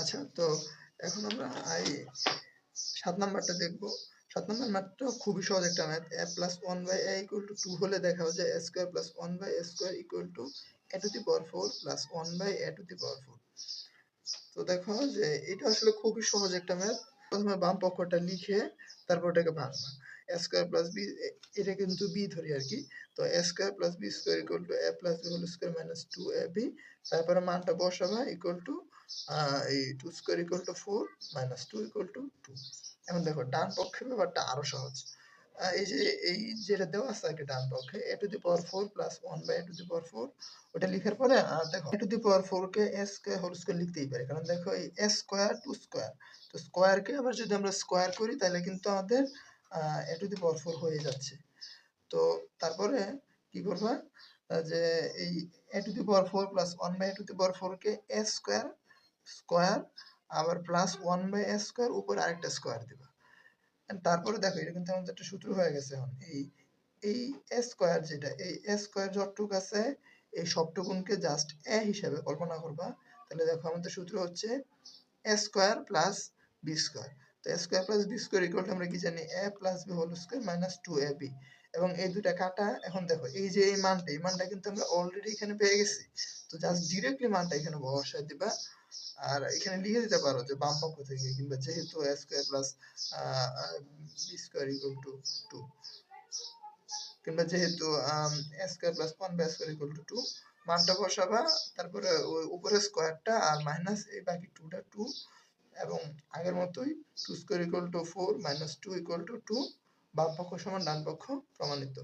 আচ্ছা, তো এখন আমরা এই 7 নাম্বারটা দেখব। 7 নাম্বার ম্যাথটা খুবই সহজ একটা math. a plus 1 by a equal to 2 হলে দেখাও যে a square plus 1 by a square equal to a to the power 4 plus 1 by a to the power 4। তো দেখো যে এটা আসলে খুবই সহজ একটা ম্যাথ। প্রথমে বাম পক্ষটা লিখে তারপর ওটাকে ভাঙবা। a square plus b, এটা কিন্তু b ধরি আর কি। তো a square plus b square equal to a plus b whole square minus 2ab, তারপরে মানটা বসাবা equal to এই 2 square equal to 4 minus 2 equal to 2। এখন দেখো ডান পক্ষের ব্যাপারটা আরো সহজ। এই যে এই যেটা দেওয়া আছে আর কি ডান পক্ষে a to the power 4 plus 1 by a to the power 4, ওটা লিখার পরে দেখো a to the power 4 K a square whole square লিখতেই পারি, কারণ দেখো এই a square to square, তো স্কয়ার কে আবার যদি আমরা স্কয়ার করি তাহলে কিন্তু আমাদের a to the power 4 হয়ে যাচ্ছে। তো তারপরে কি করবা যে এই a to the power 4 plus 1 by a to the power 4 K a square square আবার প্লাস 1 by a square উপরে আরেকটা স্কয়ার দিবা। তারপরে দেখো এটা কিন্তু আমাদের একটা সূত্র হয়ে গেছে। এখন এই এই a স্কয়ার, যেটা এই a স্কয়ার যতটুকু আছে এই সবটুকুনকে জাস্ট a হিসাবে কল্পনা করবা। তাহলে দেখো আমাদের সূত্র হচ্ছে a square plus b square. তো a square plus b square equal to আমরা কি জানি a plus b whole square minus 2ab। এবং এই দুটা কাটা, এখন দেখো এই যে এই মানটা কিন্তু আমরা অলরেডি এখানে পেয়ে গেছি। তো জাস্ট ডিরেক্টলি মানটা এখানে বসায় দিবা। আর এখানে লিখে দিতে পারো যে বাম পক্ষ থেকে, কিংবা যেহেতু a square plus b square equal two 2, কিংবা যেহেতু a square plus 1 by square equal two 2, মানটা বসাবা। তারপরে ওই উপরে স্কয়ারটা আর মাইনাস এই বাকি 2টা 2, এবং আগের মতোই 2 square equal two 4 minus 2 equal to 2, বাম পক্ষ সমান ডান পক্ষ প্রমাণিত।